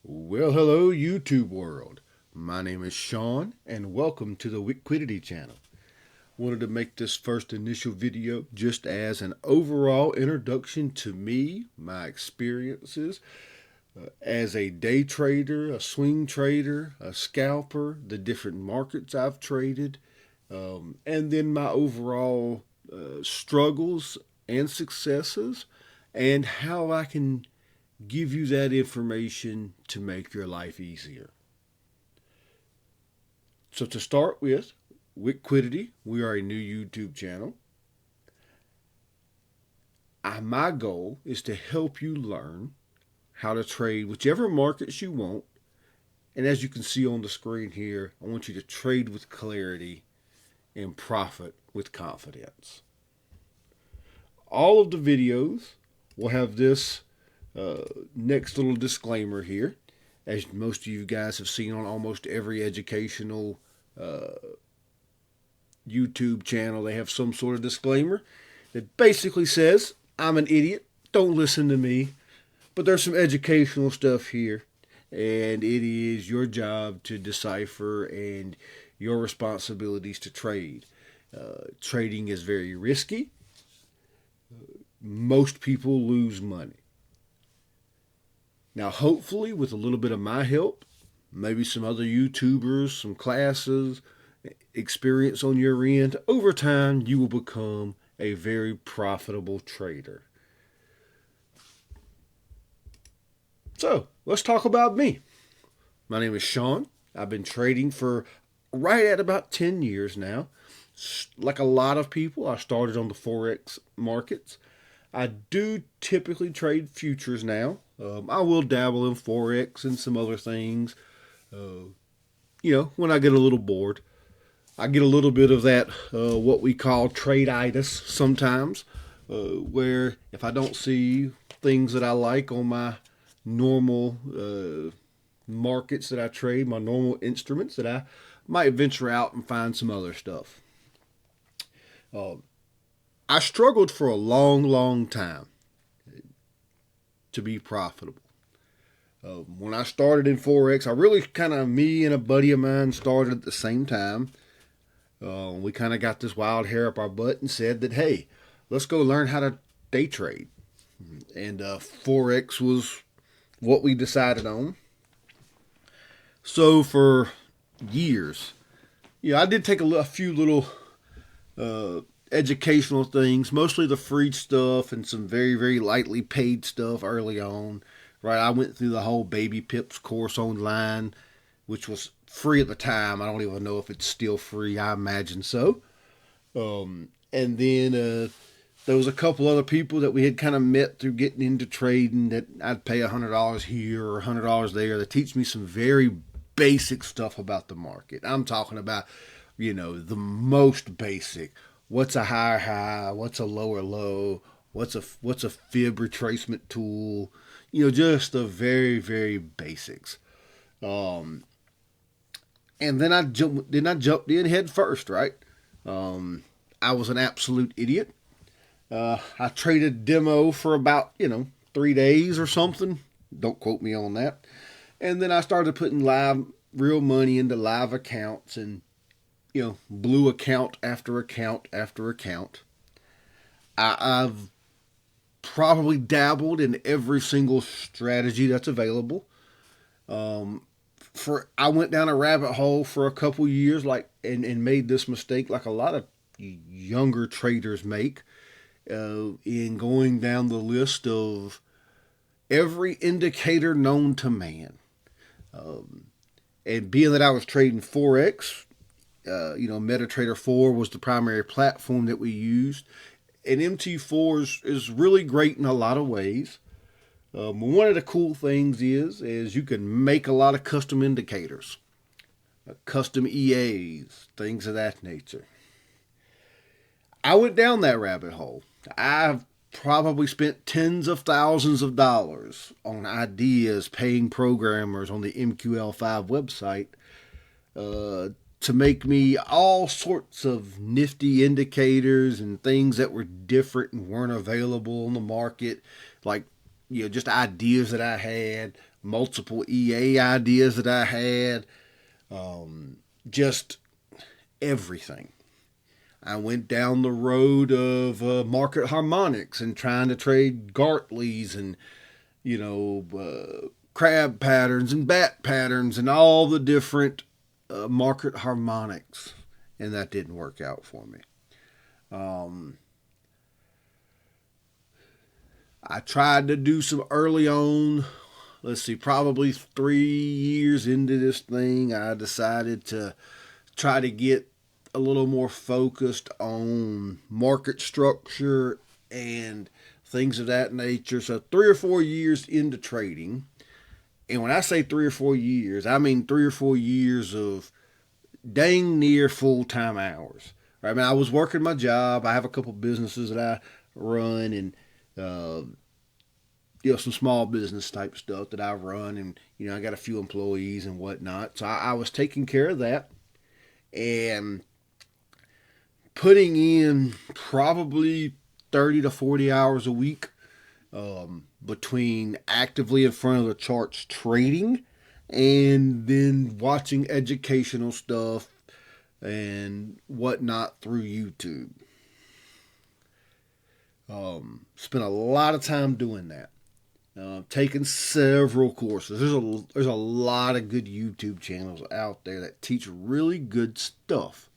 Well, hello, YouTube world. My name is Sean, and welcome to the WickQuidity channel. Wanted to make this first initial video just as an overall introduction to me, my experiences as a day trader, a swing trader, a scalper, the different markets I've traded, and then my overall struggles and successes, and how I can give you that information to make your life easier. So to start with, WickQuidity, we are a new YouTube channel. My goal is to help you learn how to trade whichever markets you want. And as you can see on the screen here, I want you to trade with clarity and profit with confidence. All of the videos will have this next little disclaimer here. As most of you guys have seen on almost every educational YouTube channel, they have some sort of disclaimer that basically says, I'm an idiot, don't listen to me. But there's some educational stuff here, and it is your job to decipher and your responsibilities to trade. Trading is very risky. Most people lose money. Now, hopefully, with a little bit of my help, maybe some other YouTubers, some classes, experience on your end, over time, you will become a very profitable trader. So, let's talk about me. My name is Sean. I've been trading for right at about 10 years now. Like a lot of people, I started on the Forex markets. I do typically trade futures now. I will dabble in Forex and some other things, when I get a little bored. I get a little bit of that, what we call trade-itis sometimes, where if I don't see things that I like on my normal markets that I trade, my normal instruments, that I might venture out and find some other stuff. I struggled for a long, long time to be profitable. When I started in Forex, me and a buddy of mine started at the same time. We kind of got this wild hair up our butt and said that, hey, let's go learn how to day trade. And Forex was what we decided on. So for years, I did take a few little educational things, mostly the free stuff and some very, very lightly paid stuff early on. Right, I went through the whole Baby Pips course online, which was free at the time. I don't even know if it's still free. I imagine so. And then there was a couple other people that we had kind of met through getting into trading that I'd pay $100 here or $100 there to teach me some very basic stuff about the market. I'm talking about, the most basic. What's a higher high? What's a lower low? What's a fib retracement tool? Just the very, very basics. And then I jumped in head first, right? I was an absolute idiot. I traded demo for about, 3 days or something. Don't quote me on that. And then I started putting live real money into live accounts and, blew account after account after account. I've probably dabbled in every single strategy that's available. I went down a rabbit hole for a couple years, and made this mistake like a lot of younger traders make, in going down the list of every indicator known to man. And being that I was trading Forex, MetaTrader 4 was the primary platform that we used. And MT4 is really great in a lot of ways. One of the cool things is you can make a lot of custom indicators, custom EAs, things of that nature. I went down that rabbit hole. I've probably spent tens of thousands of dollars on ideas, paying programmers on the MQL5 website to make me all sorts of nifty indicators and things that were different and weren't available on the market, like just ideas that I had, multiple EA ideas that I had, just everything. I went down the road of market harmonics and trying to trade Gartleys and, crab patterns and bat patterns and all the different market harmonics. And that didn't work out for me. I tried to do some early on, probably 3 years into this thing, I decided to try to get a little more focused on market structure and things of that nature. So 3 or 4 years into trading, and when I say 3 or 4 years, I mean 3 or 4 years of dang near full-time hours. Right? I mean, I was working my job. I have a couple businesses that I run, and some small business type stuff that I run, and I got a few employees and whatnot. So I was taking care of that and putting in probably 30 to 40 hours a week between actively in front of the charts trading and then watching educational stuff and whatnot through YouTube. Spent a lot of time doing that. Taken several courses. There's a lot of good YouTube channels out there that teach really good stuff.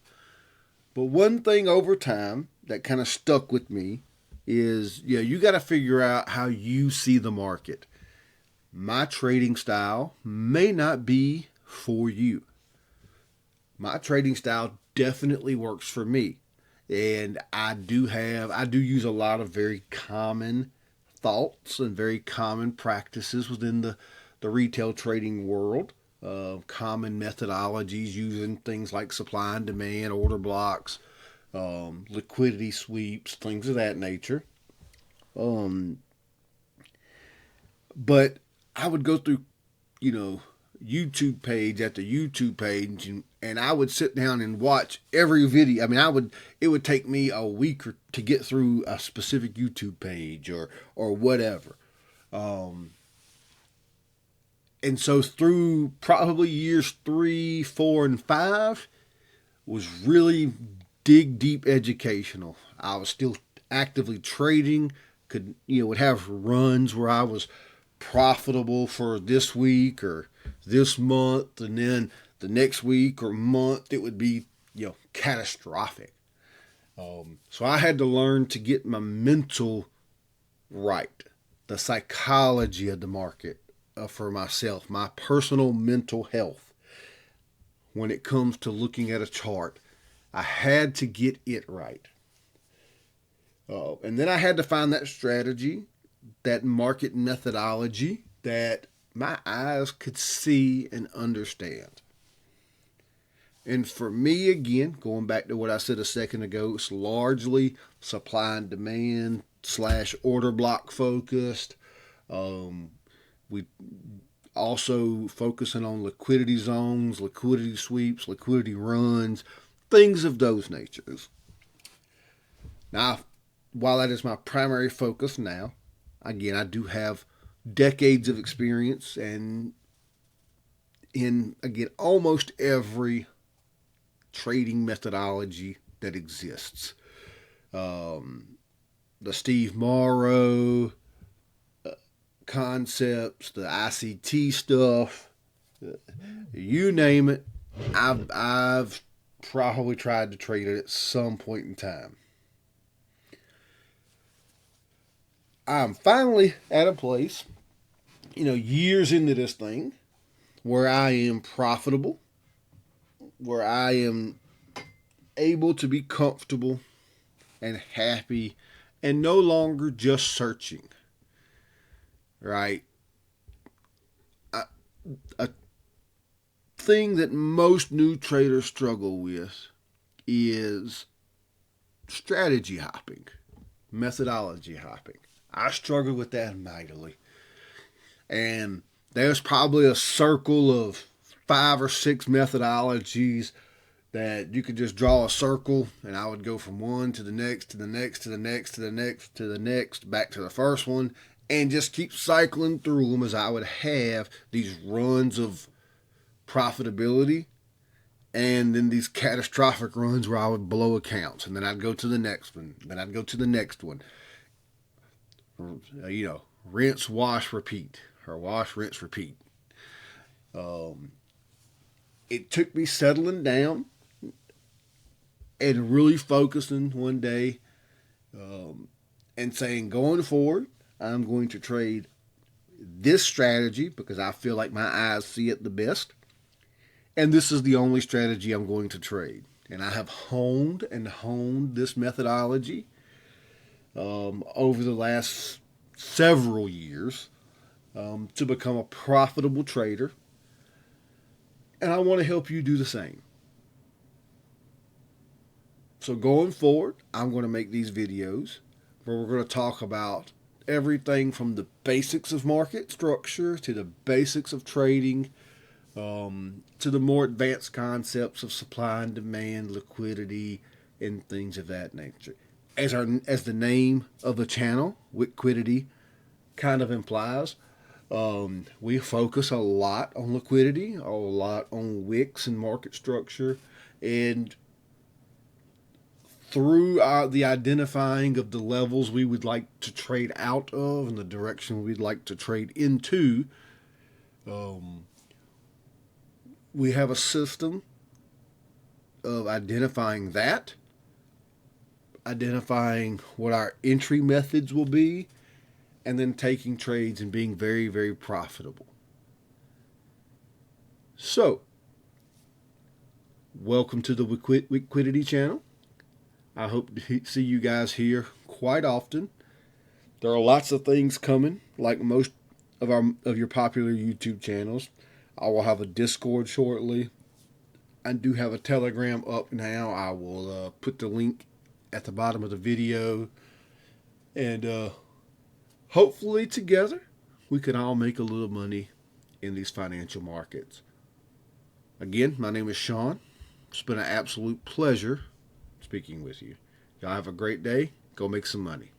But one thing over time that kind of stuck with me is, you got to figure out how you see the market. My trading style may not be for you. My trading style definitely works for me. And I do use a lot of very common thoughts and very common practices within the retail trading world. Common methodologies using things like supply and demand, order blocks, liquidity sweeps, things of that nature. But I would go through, YouTube page after YouTube page, and I would sit down and watch every video. I mean, it would take me a week to get through a specific YouTube page or whatever. And so through probably years 3, 4, and 5 was really dig deep educational. I was still actively trading, would have runs where I was profitable for this week or this month, and then the next week or month it would be catastrophic. So I had to learn to get my mental right, the psychology of the market for myself, my personal mental health. When it comes to looking at a chart, I had to get it right. And then I had to find that strategy, that market methodology that my eyes could see and understand. And for me, again, going back to what I said a second ago, it's largely supply and demand / order block focused. We also focusing on liquidity zones, liquidity sweeps, liquidity runs, things of those natures. Now, while that is my primary focus now, again, I do have decades of experience and in, again, almost every trading methodology that exists. The Steve Morrow concepts, the ICT stuff, you name it, I've probably tried to trade it at some point in time. I'm finally at a place, years into this thing, where I am profitable, where I am able to be comfortable and happy and no longer just searching. Right? A thing that most new traders struggle with is strategy hopping, methodology hopping. I struggle with that mightily. And there's probably a circle of 5 or 6 methodologies that you could just draw a circle, and I would go from one to the next, to the next, to the next, to the next, to the next, back to the first one, and just keep cycling through them as I would have these runs of profitability and then these catastrophic runs where I would blow accounts, and then I'd go to the next one, then I'd go to the next one. Rinse, wash, repeat, or wash, rinse, repeat. Um, it took me settling down and really focusing one day, and saying, going forward, I'm going to trade this strategy because I feel like my eyes see it the best. And this is the only strategy I'm going to trade. And I have honed this methodology over the last several years to become a profitable trader. And I want to help you do the same. So going forward, I'm going to make these videos where we're going to talk about everything from the basics of market structure to the basics of trading, to the more advanced concepts of supply and demand, liquidity, and things of that nature. As the name of the channel, WickQuidity, kind of implies, we focus a lot on liquidity, a lot on wicks and market structure, and through the identifying of the levels we would like to trade out of and the direction we'd like to trade into, we have a system of identifying that, identifying what our entry methods will be, and then taking trades and being very, very profitable. So, welcome to the WickQuidity channel. I hope to see you guys here quite often. There are lots of things coming, like most of your popular YouTube channels. I will have a Discord shortly. I do have a Telegram up now. I will put the link at the bottom of the video. And hopefully together we can all make a little money in these financial markets. Again, my name is Sean. It's been an absolute pleasure speaking with you. Y'all have a great day. Go make some money.